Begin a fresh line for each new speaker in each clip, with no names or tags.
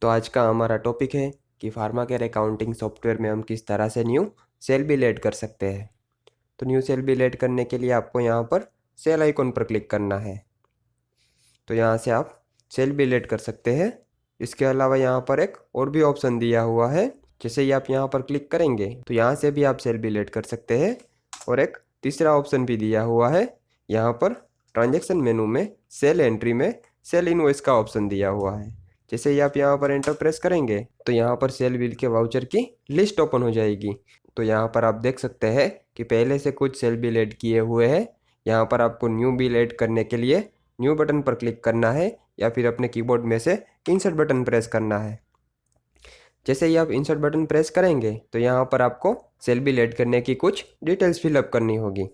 तो आज का हमारा टॉपिक है कि फार्मा केयर अकाउंटिंग सॉफ्टवेयर में हम किस तरह से न्यू सेल बिल ऐड कर सकते हैं। तो न्यू सेल बिल ऐड करने के लिए आपको यहाँ पर सेल आइकॉन पर क्लिक करना है। तो यहाँ से आप सेल बिल ऐड कर सकते हैं। इसके अलावा यहाँ पर एक और भी ऑप्शन दिया हुआ है। जैसे ही आप यहाँ पर क्लिक करेंगे तो यहाँ से भी आप सेल बिल ऐड कर सकते हैं। और एक तीसरा ऑप्शन भी दिया हुआ है। यहाँ पर ट्रांजैक्शन मेनू में सेल एंट्री में सेल इनवॉइस का ऑप्शन दिया हुआ है। जैसे ही आप यहाँ पर एंटर प्रेस करेंगे तो यहाँ पर सेल बिल के वाउचर की लिस्ट ओपन हो जाएगी। तो यहाँ पर आप देख सकते हैं कि पहले से कुछ सेल बिल ऐड किए हुए हैं। यहाँ पर आपको न्यू बिल ऐड करने के लिए न्यू बटन पर क्लिक करना है या फिर अपने कीबोर्ड में से इंसर्ट बटन प्रेस करना है। जैसे ही आप इंसर्ट बटन प्रेस करेंगे तो यहाँ पर आपको सेल बिल ऐड करने की कुछ डिटेल्स फिलअप करनी होगी।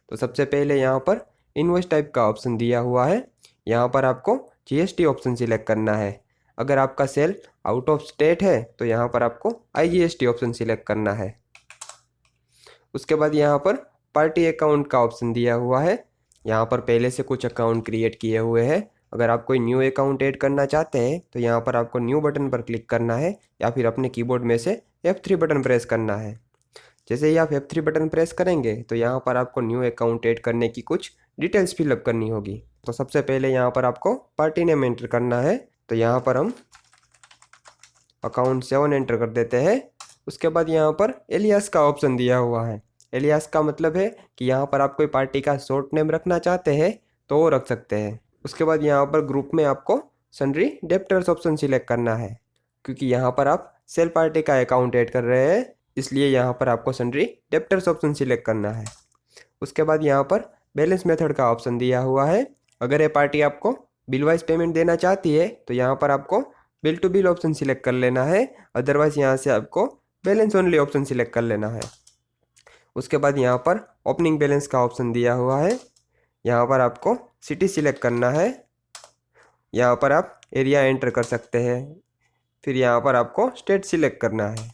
तो सबसे पहले यहाँ पर इनवॉइस टाइप का ऑप्शन दिया हुआ है। यहाँ पर आपको जीएसटी ऑप्शन सिलेक्ट करना है। अगर आपका सेल आउट ऑफ स्टेट है तो यहाँ पर आपको आईजीएसटी ऑप्शन सिलेक्ट करना है। उसके बाद यहाँ पर पार्टी अकाउंट का ऑप्शन दिया हुआ है। यहाँ पर पहले से कुछ अकाउंट क्रिएट किए हुए हैं। अगर आप कोई न्यू अकाउंट ऐड करना चाहते हैं तो यहाँ पर आपको न्यू बटन पर क्लिक करना है या फिर अपने कीबोर्ड में से F3 बटन प्रेस करना है। जैसे ही आप F3 बटन प्रेस करेंगे तो यहाँ पर आपको न्यू अकाउंट ऐड करने की कुछ डिटेल्स फिलअप करनी होगी। तो सबसे पहले यहाँ पर आपको पार्टी नेम एंटर करना है। तो यहाँ पर हम अकाउंट 7 एंटर कर देते हैं। उसके बाद यहाँ पर एलियास का ऑप्शन दिया हुआ है। एलियास का मतलब है कि यहाँ पर आप कोई पार्टी का शॉर्ट नेम रखना चाहते हैं तो वो रख सकते हैं। उसके बाद यहाँ पर ग्रुप में आपको सन्ड्री डेप्टर्स ऑप्शन सिलेक्ट करना है, क्योंकि यहाँ पर आप सेल पार्टी का अकाउंट ऐड कर रहे हैं, इसलिए यहाँ पर आपको सन्ड्री डेप्टर्स ऑप्शन सिलेक्ट करना है। उसके बाद यहाँ पर बैलेंस मेथड का ऑप्शन दिया हुआ है। अगर ये पार्टी आपको बिल वाइज पेमेंट देना चाहती है तो यहाँ पर आपको bill to bill option select कर लेना है। अदरवाइज यहाँ से आपको बैलेंस ओनली ऑप्शन सिलेक्ट कर लेना है। उसके बाद यहाँ पर ओपनिंग बैलेंस का ऑप्शन दिया हुआ है। यहाँ पर आपको सिटी सिलेक्ट करना है। यहाँ पर आप एरिया एंटर कर सकते हैं। फिर यहाँ पर आपको स्टेट सिलेक्ट करना है।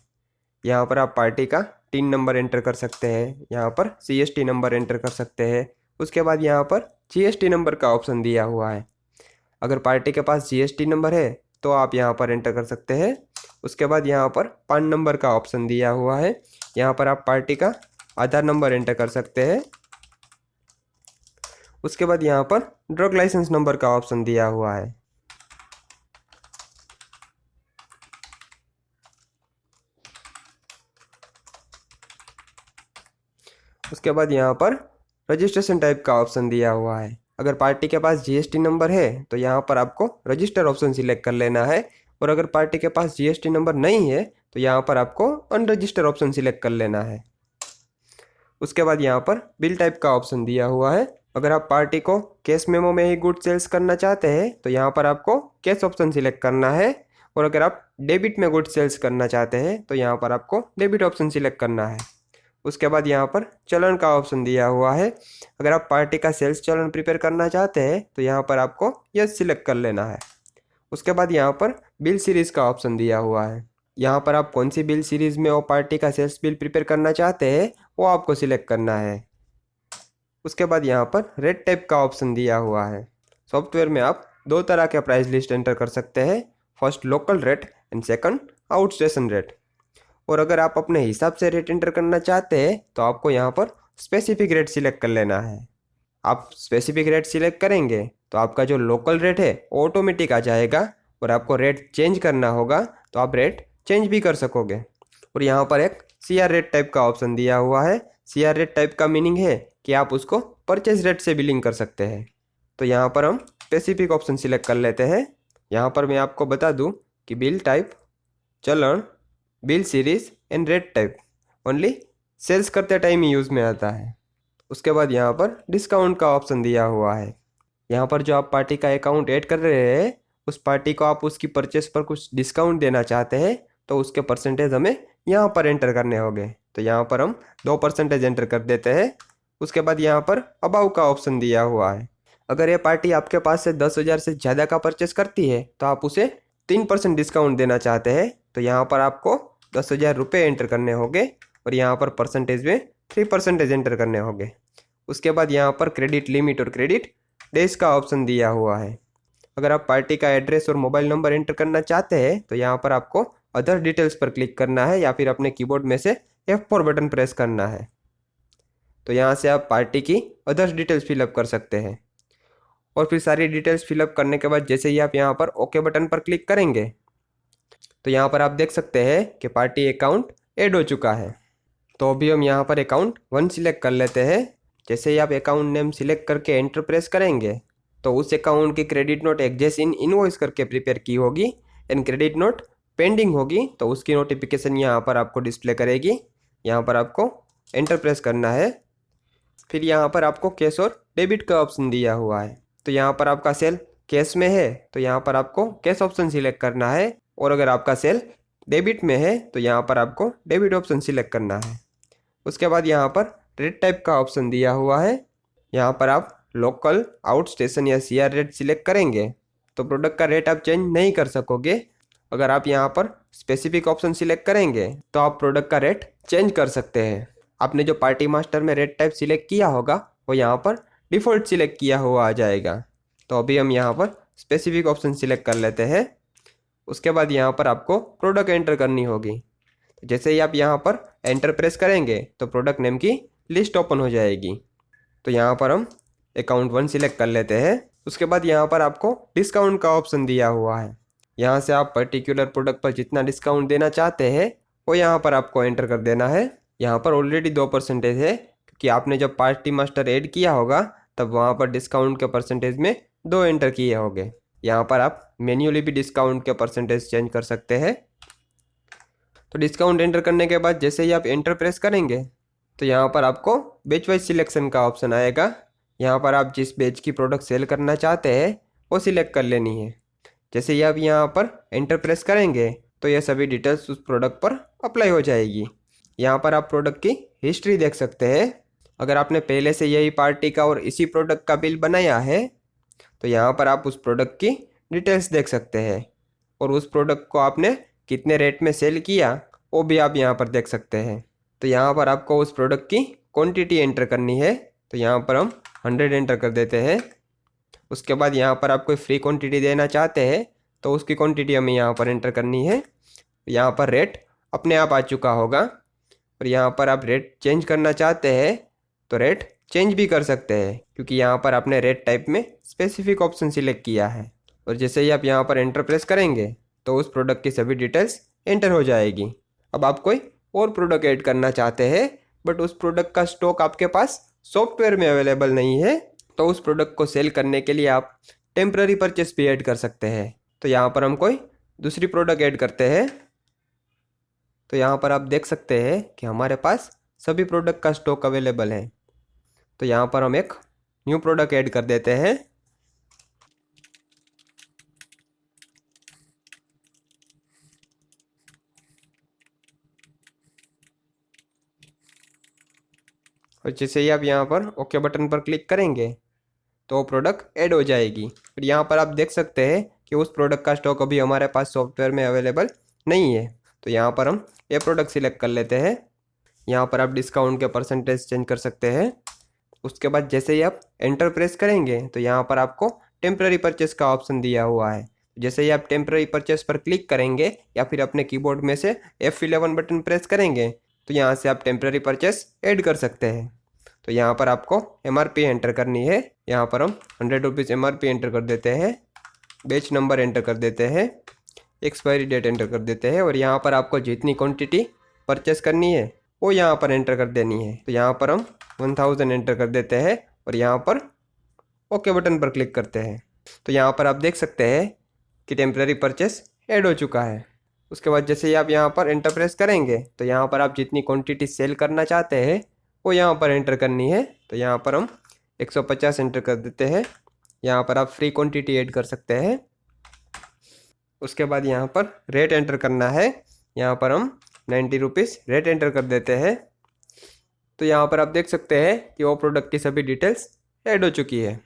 यहाँ पर आप पार्टी का टीन नंबर एंटर कर सकते हैं। यहाँ पर CST नंबर एंटर कर सकते हैं। उसके बाद यहाँ पर GST नंबर का ऑप्शन दिया हुआ है। अगर पार्टी के पास GST नंबर है तो आप यहाँ पर एंटर कर सकते हैं। उसके बाद यहाँ पर पान नंबर का ऑप्शन दिया हुआ है। यहाँ पर आप पार्टी का आधार नंबर एंटर कर सकते हैं। उसके बाद यहाँ पर ड्रग लाइसेंस नंबर का ऑप्शन दिया हुआ है। उसके बाद यहाँ पर रजिस्ट्रेशन टाइप का ऑप्शन दिया हुआ है। अगर पार्टी के पास GST नंबर है तो यहाँ पर आपको रजिस्टर ऑप्शन सिलेक्ट कर लेना है। और अगर पार्टी के पास GST नंबर नहीं है तो यहाँ पर आपको अनरजिस्टर ऑप्शन सिलेक्ट कर लेना है। उसके बाद यहाँ पर बिल टाइप का ऑप्शन दिया हुआ है। अगर आप पार्टी को कैश मेमो में ही गुड सेल्स करना चाहते हैं तो यहाँ पर आपको कैश ऑप्शन सिलेक्ट करना है। और अगर आप डेबिट में गुड सेल्स करना चाहते हैं तो यहाँ पर आपको डेबिट ऑप्शन सिलेक्ट करना है। उसके बाद यहाँ पर चलन का ऑप्शन दिया हुआ है। अगर आप पार्टी का सेल्स चलन प्रिपेयर करना चाहते हैं तो यहाँ पर आपको यस सिलेक्ट कर लेना है। उसके बाद यहाँ पर बिल सीरीज़ का ऑप्शन दिया हुआ है। यहाँ पर आप कौन सी बिल सीरीज़ में वो पार्टी का सेल्स बिल प्रिपेयर करना चाहते हैं वो आपको सिलेक्ट करना है। उसके बाद यहाँ पर रेट टाइप का ऑप्शन दिया हुआ है। सॉफ्टवेयर में आप दो तरह के प्राइस लिस्ट एंटर कर सकते हैं, first local rate and second out station rate. और अगर आप अपने हिसाब से रेट एंटर करना चाहते हैं तो आपको यहाँ पर स्पेसिफिक रेट सिलेक्ट कर लेना है। आप स्पेसिफिक रेट सिलेक्ट करेंगे तो आपका जो लोकल रेट है ऑटोमेटिक आ जाएगा। और आपको रेट चेंज करना होगा तो आप रेट चेंज भी कर सकोगे। और यहाँ पर एक CR रेट टाइप का ऑप्शन दिया हुआ है। CR रेट टाइप का मीनिंग है कि आप उसको परचेज रेट से बिलिंग कर सकते हैं। तो यहाँ पर हम स्पेसिफिक ऑप्शन सिलेक्ट कर लेते हैं। यहाँ पर मैं आपको बता दूँ कि बिल टाइप, चलन, bill series and rate type only sales करते टाइम ही यूज़ में आता है। उसके बाद यहाँ पर डिस्काउंट का ऑप्शन दिया हुआ है। यहाँ पर जो आप पार्टी का अकाउंट ऐड कर रहे हैं उस पार्टी को आप उसकी परचेस पर कुछ डिस्काउंट देना चाहते हैं तो उसके परसेंटेज हमें यहाँ पर एंटर करने होंगे। तो यहाँ पर हम 2% एंटर कर देते हैं। उसके बाद यहाँ पर अबाउ का ऑप्शन दिया हुआ है। अगर ये पार्टी आपके पास से 10,000 से ज़्यादा का परचेस करती है तो आप उसे 3% डिस्काउंट देना चाहते हैं तो यहाँ पर आपको 10,000 रुपये एंटर करने होंगे। और यहाँ पर परसेंटेज में 3% एंटर करने होंगे। उसके बाद यहाँ पर क्रेडिट लिमिट और क्रेडिट डेज का ऑप्शन दिया हुआ है। अगर आप पार्टी का एड्रेस और मोबाइल नंबर एंटर करना चाहते हैं तो यहाँ पर आपको अदर डिटेल्स पर क्लिक करना है या फिर अपने कीबोर्ड में से F4 बटन प्रेस करना है। तो यहाँ से आप पार्टी की अदर्स डिटेल्स फिलअप कर सकते हैं और फिर सारी डिटेल्स फिलअप करने के बाद जैसे ही आप यहाँ पर ओके बटन पर क्लिक करेंगे तो यहाँ पर आप देख सकते हैं कि पार्टी अकाउंट ऐड हो चुका है। तो अभी हम यहाँ पर अकाउंट 1 सिलेक्ट कर लेते हैं। जैसे ही आप अकाउंट नेम सिलेक्ट करके एंटर प्रेस करेंगे तो उस अकाउंट की क्रेडिट नोट एग्जेस इन इनवॉइस करके प्रिपेयर की होगी एंड क्रेडिट नोट पेंडिंग होगी तो उसकी नोटिफिकेशन यहाँ पर आपको डिस्प्ले करेगी। यहाँ पर आपको एंटर प्रेस करना है। फिर यहाँ पर आपको कैश और डेबिट का ऑप्शन दिया हुआ है। तो यहाँ पर आपका सेल कैश में है तो यहाँ पर आपको कैश ऑप्शन सिलेक्ट करना है और अगर आपका सेल डेबिट में है तो यहाँ पर आपको डेबिट ऑप्शन सिलेक्ट करना है। उसके बाद यहाँ पर रेट टाइप का ऑप्शन दिया हुआ है। यहाँ पर आप लोकल, आउट स्टेशन या CR रेट सिलेक्ट करेंगे तो प्रोडक्ट का रेट आप चेंज नहीं कर सकोगे। अगर आप यहाँ पर स्पेसिफिक ऑप्शन सिलेक्ट करेंगे तो आप प्रोडक्ट का रेट चेंज कर सकते हैं। आपने जो पार्टी मास्टर में रेट टाइप सिलेक्ट किया होगा वो यहाँ पर डिफ़ॉल्ट सिलेक्ट किया हुआ आ जाएगा। तो अभी हम यहाँ पर स्पेसिफिक ऑप्शन सिलेक्ट कर लेते हैं। उसके बाद यहाँ पर आपको प्रोडक्ट एंटर करनी होगी। जैसे ही आप यहाँ पर एंटर प्रेस करेंगे तो प्रोडक्ट नेम की लिस्ट ओपन हो जाएगी। तो यहाँ पर हम अकाउंट 1 सिलेक्ट कर लेते हैं। उसके बाद यहाँ पर आपको डिस्काउंट का ऑप्शन दिया हुआ है। यहाँ से आप पर्टिकुलर प्रोडक्ट पर जितना डिस्काउंट देना चाहते हैं वो यहाँ पर आपको एंटर कर देना है। यहाँ पर ऑलरेडी 2% है क्योंकि आपने जब पार्टी मास्टर ऐड किया होगा तब वहाँ पर डिस्काउंट के परसेंटेज में 2 एंटर किए होंगे। यहाँ पर आप मैन्युअली भी डिस्काउंट के परसेंटेज चेंज कर सकते हैं। तो डिस्काउंट एंटर करने के बाद जैसे ही आप एंटर प्रेस करेंगे तो यहाँ पर आपको बैच वाइज सिलेक्शन का ऑप्शन आएगा। यहाँ पर आप जिस बैच की प्रोडक्ट सेल करना चाहते हैं वो सिलेक्ट कर लेनी है। जैसे ही आप यहाँ पर एंटर प्रेस करेंगे तो ये सभी डिटेल्स उस प्रोडक्ट पर अप्लाई हो जाएगी। यहाँ पर आप प्रोडक्ट की हिस्ट्री देख सकते हैं। अगर आपने पहले से यही पार्टी का और इसी प्रोडक्ट का बिल बनाया है तो यहाँ पर आप उस प्रोडक्ट की डिटेल्स देख सकते हैं और उस प्रोडक्ट को आपने कितने रेट में सेल किया वो भी आप यहाँ पर देख सकते हैं। तो यहाँ पर आपको उस प्रोडक्ट की क्वांटिटी एंटर करनी है। तो यहाँ पर हम 100 एंटर कर देते हैं। उसके बाद यहाँ पर आप कोई फ्री क्वांटिटी देना चाहते हैं तो उसकी क्वांटिटी हमें यहाँ पर एंटर करनी है। यहाँ पर रेट अपने आप आ चुका होगा और यहाँ पर आप रेट चेंज करना चाहते हैं तो रेट चेंज भी कर सकते हैं क्योंकि यहाँ पर आपने रेट टाइप में स्पेसिफिक ऑप्शन सिलेक्ट किया है। और जैसे ही आप यहाँ पर एंटर प्रेस करेंगे तो उस प्रोडक्ट की सभी डिटेल्स एंटर हो जाएगी। अब आप कोई और प्रोडक्ट ऐड करना चाहते हैं बट उस प्रोडक्ट का स्टॉक आपके पास सॉफ्टवेयर में अवेलेबल नहीं है तो उस प्रोडक्ट को सेल करने के लिए आप टेम्पररी परचेस भी ऐड कर सकते हैं। तो यहाँ पर हम कोई दूसरी प्रोडक्ट ऐड करते हैं। तो यहाँ पर आप देख सकते हैं कि हमारे पास सभी प्रोडक्ट का स्टॉक अवेलेबल है। तो यहाँ पर हम एक न्यू प्रोडक्ट ऐड कर देते हैं। और जैसे ही आप यहाँ पर ओके बटन पर क्लिक करेंगे तो वो प्रोडक्ट ऐड हो जाएगी। फिर यहाँ पर आप देख सकते हैं कि उस प्रोडक्ट का स्टॉक अभी हमारे पास सॉफ्टवेयर में अवेलेबल नहीं है। तो यहाँ पर हम ये प्रोडक्ट सिलेक्ट कर लेते हैं। यहाँ पर आप डिस्काउंट के परसेंटेज चेंज कर सकते हैं। उसके बाद जैसे ही आप एंटर प्रेस करेंगे तो यहाँ पर आपको टेम्पररी परचेस का ऑप्शन दिया हुआ है। जैसे ही आप टेम्पररी परचेस पर क्लिक करेंगे या फिर अपने कीबोर्ड में से F11 बटन प्रेस करेंगे तो यहाँ से आप टेम्पररी परचेस ऐड कर सकते हैं। तो यहाँ पर आपको MRP एंटर करनी है। यहाँ पर हम 100 रुपीज़ MRP एंटर कर देते हैं। बैच नंबर एंटर कर देते हैं। एक्सपायरी डेट एंटर कर देते हैं और यहाँ पर आपको जितनी क्वांटिटी परचेस करनी है वो यहाँ पर एंटर कर देनी है। तो यहाँ पर हम 1000 एंटर कर देते हैं और यहाँ पर ओके बटन पर क्लिक करते हैं। तो यहाँ पर आप देख सकते हैं कि टेम्पररी परचेस ऐड हो चुका है। उसके बाद जैसे ही आप यहाँ पर एंटर प्रेस करेंगे तो यहाँ पर आप जितनी क्वांटिटी सेल करना चाहते हैं वो यहाँ पर एंटर करनी है। तो यहाँ पर हम 150 एंटर कर देते हैं। यहाँ पर आप फ्री क्वांटिटी ऐड कर सकते हैं। उसके बाद यहाँ पर रेट एंटर करना है। यहाँ पर हम 90 रुपीज़ रेट एंटर कर देते हैं। तो यहाँ पर आप देख सकते हैं कि वो प्रोडक्ट की सभी डिटेल्स ऐड हो चुकी है।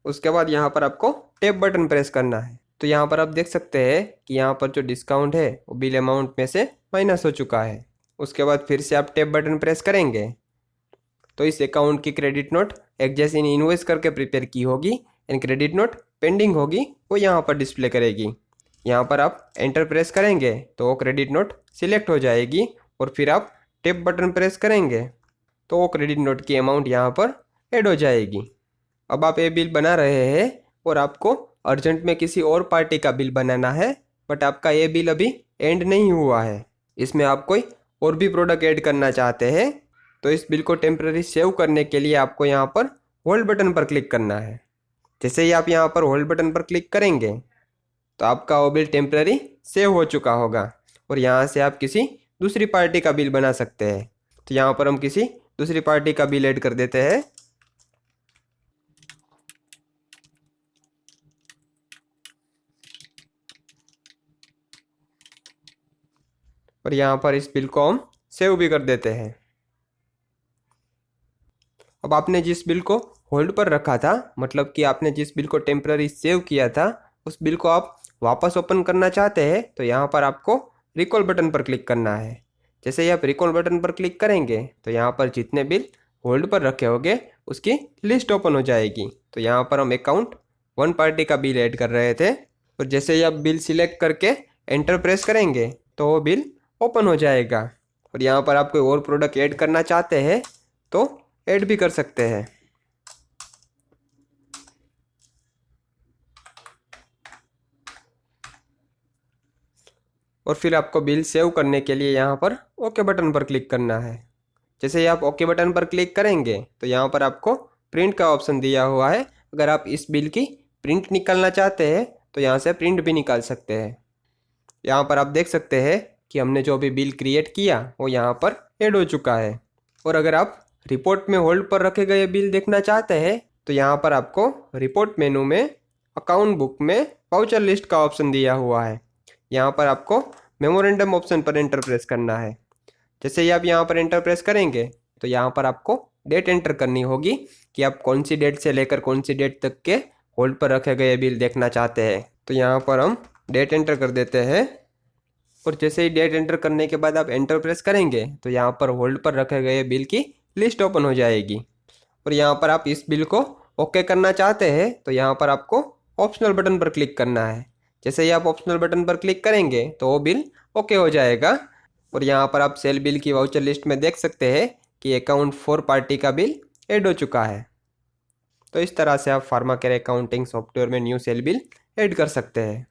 उसके बाद यहाँ पर आपको टैब बटन प्रेस करना है। तो यहाँ पर आप देख सकते हैं कि यहाँ पर जो डिस्काउंट है वो बिल अमाउंट में से माइनस हो चुका है। उसके बाद फिर से आप टैब बटन प्रेस करेंगे तो इस अकाउंट की क्रेडिट नोट एग्जेस इन इनवॉइस करके प्रिपेयर की होगी एंड क्रेडिट नोट पेंडिंग होगी वो यहाँ पर डिस्प्ले करेगी। यहाँ पर आप एंटर प्रेस करेंगे तो वो क्रेडिट नोट सिलेक्ट हो जाएगी और फिर आप टैप बटन प्रेस करेंगे तो वो क्रेडिट नोट की अमाउंट यहाँ पर ऐड हो जाएगी। अब आप ये बिल बना रहे हैं और आपको अर्जेंट में किसी और पार्टी का बिल बनाना है, बट आपका ये बिल अभी एंड नहीं हुआ है, इसमें आप कोई और भी प्रोडक्ट ऐड करना चाहते हैं, तो इस बिल को टेम्पररी सेव करने के लिए आपको यहाँ पर होल्ड बटन पर क्लिक करना है। जैसे ही आप यहाँ पर होल्ड बटन पर क्लिक करेंगे तो आपका वो बिल टेम्पररी सेव हो चुका होगा और यहाँ से आप किसी दूसरी पार्टी का बिल बना सकते हैं। तो यहाँ पर हम किसी दूसरी पार्टी का बिल ऐड कर देते हैं। और यहाँ पर इस बिल को हम सेव भी कर देते हैं। अब आपने जिस बिल को होल्ड पर रखा था, मतलब कि आपने जिस बिल को टेम्पररी सेव किया था, उस बिल को आप वापस ओपन करना चाहते हैं तो यहाँ पर आपको रिकॉल बटन पर क्लिक करना है। जैसे ही आप रिकॉल बटन पर क्लिक करेंगे तो यहाँ पर जितने बिल होल्ड पर रखे होंगे उसकी लिस्ट ओपन हो जाएगी। तो यहाँ पर हम अकाउंट 1 पार्टी का बिल ऐड कर रहे थे और जैसे ही आप बिल सिलेक्ट करके एंटर प्रेस करेंगे तो वो बिल ओपन हो जाएगा। और यहाँ पर आप कोई और प्रोडक्ट ऐड करना चाहते हैं तो ऐड भी कर सकते हैं। और फिर आपको बिल सेव करने के लिए यहाँ पर ओके बटन पर क्लिक करना है। जैसे ही आप ओके बटन पर क्लिक करेंगे तो यहाँ पर आपको प्रिंट का ऑप्शन दिया हुआ है। अगर आप इस बिल की प्रिंट निकालना चाहते हैं तो यहाँ से प्रिंट भी निकाल सकते हैं। यहाँ पर आप देख सकते हैं कि हमने जो भी बिल क्रिएट किया वो यहाँ पर ऐड हो चुका है। और अगर आप रिपोर्ट में होल्ड पर रखे गए बिल देखना चाहते हैं तो यहाँ पर आपको रिपोर्ट मेनू में अकाउंट बुक में वाउचर लिस्ट का ऑप्शन दिया हुआ है। यहाँ पर आपको मेमोरेंडम ऑप्शन पर एंटर प्रेस करना है। जैसे ही आप यहाँ पर एंटर प्रेस करेंगे तो यहाँ पर आपको डेट एंटर करनी होगी कि आप कौन सी डेट से लेकर कौन सी डेट तक के होल्ड पर रखे गए बिल देखना चाहते हैं। तो यहाँ पर हम डेट एंटर कर देते हैं और जैसे ही डेट एंटर करने के बाद आप एंटर प्रेस करेंगे तो यहाँ पर होल्ड पर रखे गए बिल की लिस्ट ओपन हो जाएगी। और यहाँ पर आप इस बिल को ओके करना चाहते हैं तो यहाँ पर आपको ऑप्शनल बटन पर क्लिक करना है। जैसे ही आप ऑप्शनल बटन पर क्लिक करेंगे तो वो बिल ओके हो जाएगा। और यहाँ पर आप सेल बिल की वाउचर लिस्ट में देख सकते हैं कि अकाउंट 4 पार्टी का बिल ऐड हो चुका है। तो इस तरह से आप फार्मा केयर अकाउंटिंग सॉफ्टवेयर में न्यू सेल बिल ऐड कर सकते हैं।